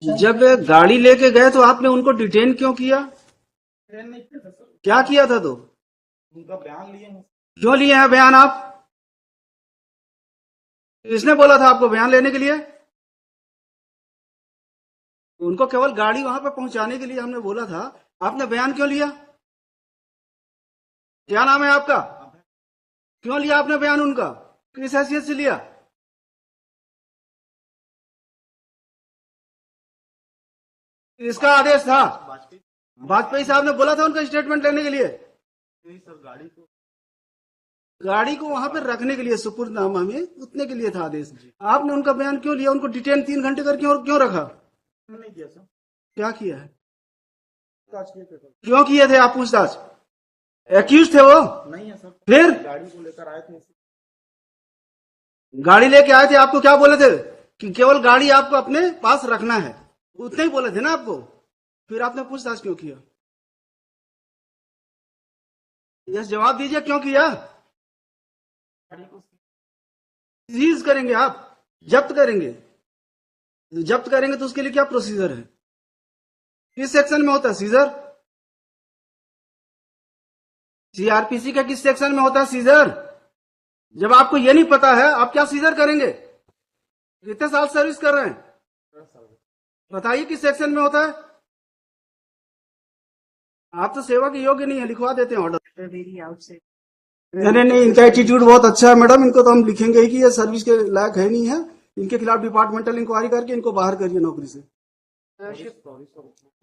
जब गाड़ी लेके गए तो आपने उनको डिटेन क्यों किया? क्या किया था तो? उनका बयान लिए हैं। क्यों लिए हैं बयान आप? किसने बोला था आपको बयान लेने के लिए? उनको केवल गाड़ी वहां पर पहुंचाने के लिए हमने बोला था। आपने बयान क्यों लिया? क्या नाम है आपका? क्यों लिया आपने बयान उनका? किस हैसियत से लिया? इसका आदेश था? वाजपेयी साहब ने बोला था उनका स्टेटमेंट लेने के लिए? गाड़ी को वहां पर रखने के लिए सुपुर्दनामा में उतने के लिए था आदेश। आपने उनका बयान क्यों लिया? उनको डिटेन 3 घंटे कर क्यों रखा? नहीं किया सर। क्या किया है? पूछताछ किए थे सर। क्यों किए थे आप पूछताछ? एक्यूज थे वो? नहीं है सर। फिर गाड़ी को लेकर आए थे। गाड़ी लेके आए थे, आपको क्या बोले थे? कि केवल गाड़ी आपको अपने पास रखना है, उतने ही बोले थे ना आपको? फिर आपने पूछताछ क्यों किया? यस, जवाब दीजिए, क्यों किया? सीज करेंगे आप? जब्त करेंगे? जब्त करेंगे तो उसके लिए क्या प्रोसीजर है? किस सेक्शन में होता है सीजर? सीआरपीसी का किस सेक्शन में होता है सीजर? जब आपको ये नहीं पता है, आप क्या सीजर करेंगे? कितने साल सर्विस कर रहे हैं? बताइए किस सेक्शन में होता है? आप तो सेवा के योग्य नहीं है, लिखवा देते हैं ऑर्डर। नहीं नहीं, इनका एटीट्यूड बहुत अच्छा है मैडम, इनको तो हम लिखेंगे ही कि ये सर्विस के लायक है नहीं है। इनके खिलाफ डिपार्टमेंटल इंक्वायरी करके इनको बाहर करिए नौकरी से।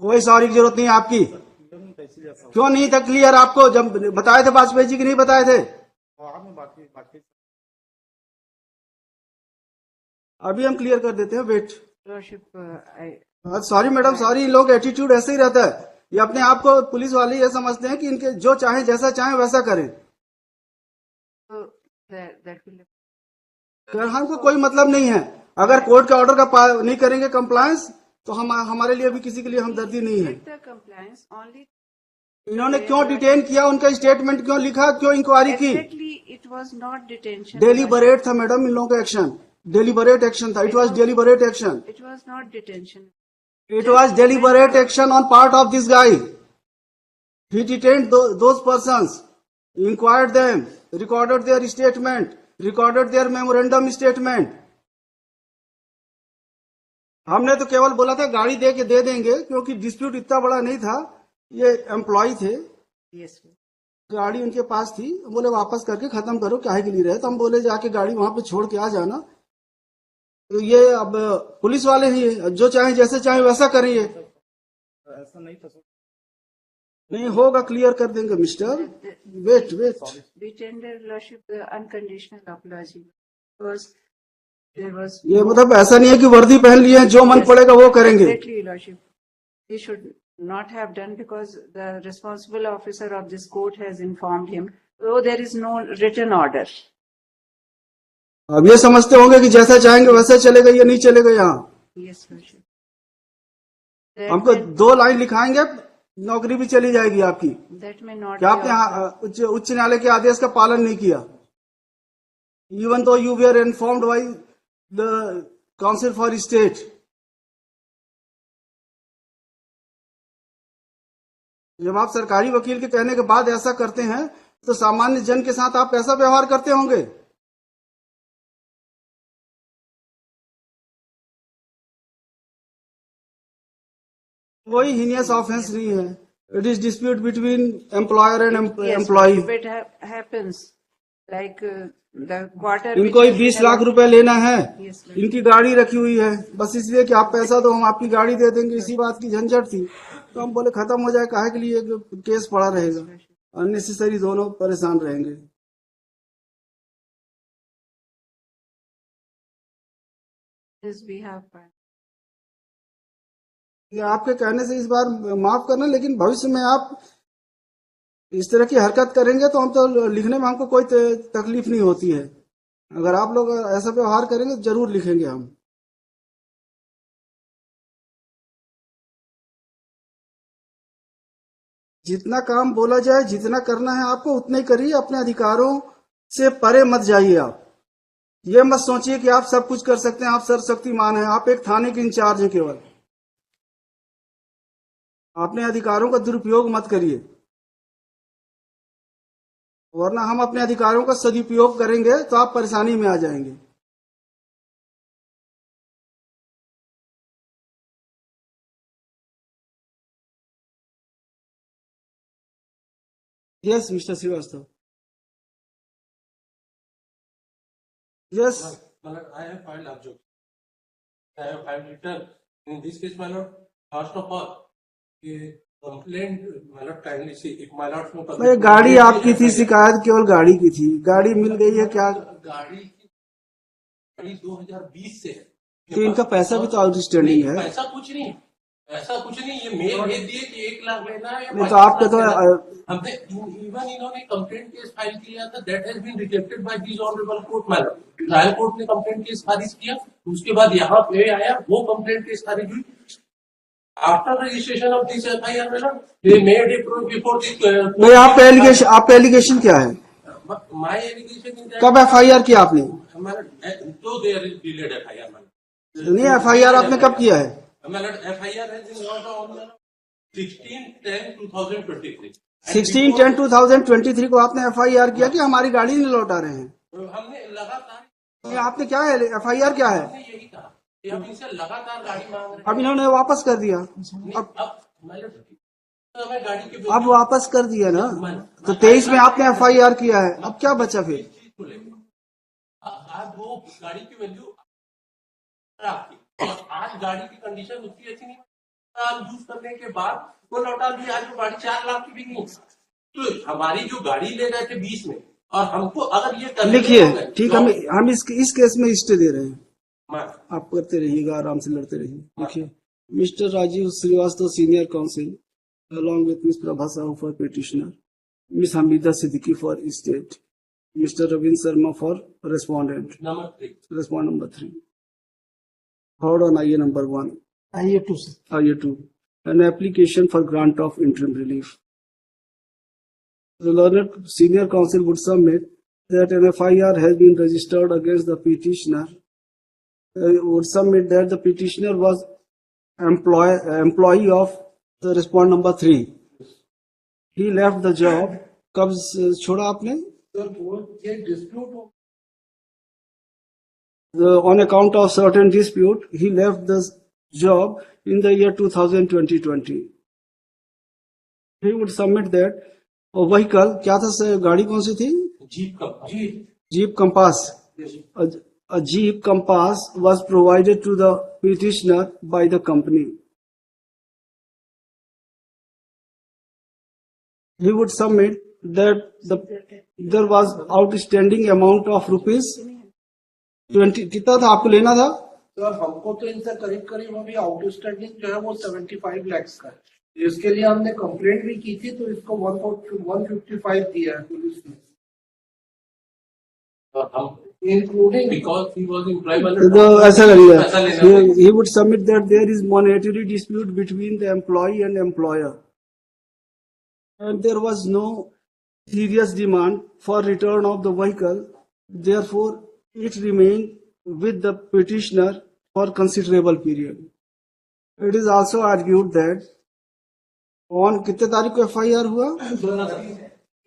कोई सॉरी की जरूरत नहीं है आपकी। क्यों नहीं था क्लियर आपको? जब बताए थे वाजपेयी जी की नहीं बताए थे? अभी हम क्लियर कर देते हैं, वेट। Sorry madam, sorry. इन लोगों का एटीट्यूड ऐसे ही रहता है। ये अपने आप को पुलिस वाले ये समझते हैं कि इनके जो चाहे जैसा चाहे वैसा करें। हमको कोई मतलब नहीं है। अगर कोर्ट के ऑर्डर का नहीं करेंगे कंप्लायंस तो हमारे लिए भी किसी के लिए हमदर्दी नहीं है। इन्होंने क्यों डिटेन किया? उनका स्टेटमेंट क्यों लिखा? क्यों इंक्वायरी की? It was not detention. Deliberate था मैडम इन लोगों का एक्शन। डेलीबरेट एक्शन था। It was deliberate action. It was not detention. It was deliberate action on part of this guy. He detained those persons, inquired them, recorded their statement, recorded their memorandum statement. हमने तो केवल बोला था गाड़ी दे देंगे, क्योंकि dispute इतना बड़ा नहीं था। ये एम्प्लॉय थे, Yes. गाड़ी उनके पास थी, बोले वापस करके खत्म करो, काहे के लिए रहे? तो हम बोले जाके गाड़ी वहां पे छोड़ के आ जाना। तो ये अब पुलिस वाले ही जो चाहे जैसे चाहे वैसा करेंगे। ऐसा नहीं था। नहीं होगा, क्लियर कर देंगे mister. Wait wait. We tender lordship the unconditional apology because there was ये मतलब ऐसा नहीं है कि वर्दी पहन लिए हैं, जो मन पड़ेगा वो करेंगे। exactly lordship. He should not have done because the responsible officer of this court has informed him. So there is no written order. अब ये समझते होंगे कि जैसा चाहेंगे वैसा चलेगा, ये नहीं चलेगा यहाँ। Yes, lordship. हमको 2 लाइन लिखाएंगे, नौकरी भी चली जाएगी आपकी। That may not क्या be आपने उच्च न्यायालय के आदेश का पालन नहीं किया? Even though you were informed by the council for state. जब आप सरकारी वकील के कहने के बाद ऐसा करते हैं तो सामान्य जन के साथ आप कैसा व्यवहार करते होंगे? कोई हीनियस ऑफेंस नहीं है। It is dispute between employer and employee. It happens like the quarter. इनको ही 20 लाख रुपए लेना है। Yes, ma'am. इनकी गाड़ी रखी हुई है, बस इसलिए कि आप पैसा दो हम आपकी गाड़ी दे देंगे, इसी बात की झंझट थी। तो हम बोले खत्म हो जाए, काहे के लिए केस पड़ा रहेगा, अननेसेसरी दोनों परेशान रहेंगे। Yes, we have. ये आपके कहने से इस बार माफ करना, लेकिन भविष्य में आप इस तरह की हरकत करेंगे तो हम तो लिखने में हमको कोई तकलीफ नहीं होती है। अगर आप लोग ऐसा व्यवहार करेंगे तो जरूर लिखेंगे हम। जितना काम बोला जाए, जितना करना है आपको उतना ही करिए, अपने अधिकारों से परे मत जाइए आप। ये मत सोचिए कि आप सब कुछ कर सकते हैं, आप सर्वशक्तिमान हैं। आप एक थाने के इंचार्ज हैं केवल। अपने अधिकारों का दुरुपयोग मत करिए, वरना हम अपने अधिकारों का सदुपयोग करेंगे तो आप परेशानी में आ जाएंगे। Yes mister Srivastava, yes. My lord, I have filed objection. I have filed return. In this case, my lord, first of all, complaint, my lord, kindly see, if my lord from भाई गाड़ी आपकी थी, शिकायत केवल गाड़ी की थी, गाड़ी मिल गई है क्या? गाड़ी 2020 से है। तो इनका पैसा भी तो आउटस्टैंडिंग है। पैसा कुछ नहीं, ऐसा कुछ नहीं। ये मेल भेज दिए कि 1 लाख लेना है। नहीं तो आपके तो हमने इवन इन्होंने कंप्लेंट केस फाइल किया था, that has been rejected by this honourable court. Madam, trial court ने कंप्लेंट केस खारिज किया, उसके बाद यहाँ पे आया, वो कंप्लेंट केस खारिज हुई। After registration of this FIR, madam, they made it before this. भाई आपका एलिगेशन क्या है? माय एलिगेशन कब एफआईआर किया आपने? तो देयर इज डिलेड एफआईआर। नहीं, एफआईआर आपने कब किया है? FIR has been launched on 16/10/2023। 16/10/2023 को आपने एफआईआर किया कि हमारी गाड़ी नहीं लौटा रहे हैं? हमने लगातार, ये आपने क्या है, एफआईआर क्या है? हमने यही कहा कि हम इनसे लगातार गाड़ी मांग रहे अब इन्होंने वापस कर दिया। हैं। अब हमें गाड़ी के अब वापस कर दिया ना, तो 23 में आपने एफआईआर किया है, अब क्या बचा फिर? चीज को लेकर आज वो गाड़ी की वैल्यू आपकी, और आज गाड़ी की कंडीशन उसकी ऐसी नहीं, यूज करने के बाद वो लौटा दी। आज वो गाड़ी 4 लाख की बिकी। तो हमारी जो गाड़ी ले रहे थे 20 में, और हमको अगर ये लिखिए, ठीक, हम इस केस में स्टे दे रहे हैं। मैं आप करते रहिएगा, आराम से लड़ते रहिए। लिखिए, mister Rajiv Srivastava, senior counsel, along with Ms. Prabha Sahu for petitioner, Ms. Hamida Siddiqui for state, Mr. Ravin Sharma for respondent. Number 3, Respond number 3. Hold on, IA number 1. IA 2 sir. IA 2. An application for grant of interim relief. The learned senior counsel would submit that an FIR has been registered against the petitioner. Would submit that the petitioner was employee of the respond number 3. He left the job. कब छोड़ा आपने? Sir वो ये dispute हो, On account of certain dispute, he left the job in the year 2020. He would submit that a vehicle, क्या था sir, गाड़ी कौन सी थी? Jeep Compass. A Jeep Compass was provided to the petitioner by the company. He would submit that there was outstanding amount of rupees 20. कितना था आपको लेना था? सर हमको तो इनसे करीब करीब अभी आउटस्टैंडिंग जो है वो 75 लाख का है। इसके लिए हमने कंप्लेंट भी की थी, तो इसको 155 दिया है पुलिस ने, including because he was employed by ऐसा करिए, he would submit that there is monetary dispute between the employee and employer, and there was no serious demand for return of the vehicle. Therefore, it remained with the petitioner for considerable period. It is also argued that on कितने तारीख को FIR हुआ?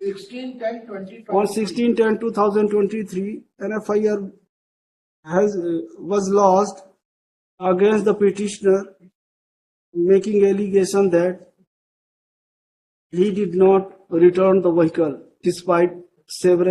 16/10/2023 On 16/10/2023, an FIR was lodged against the petitioner, making allegation that he did not return the vehicle despite several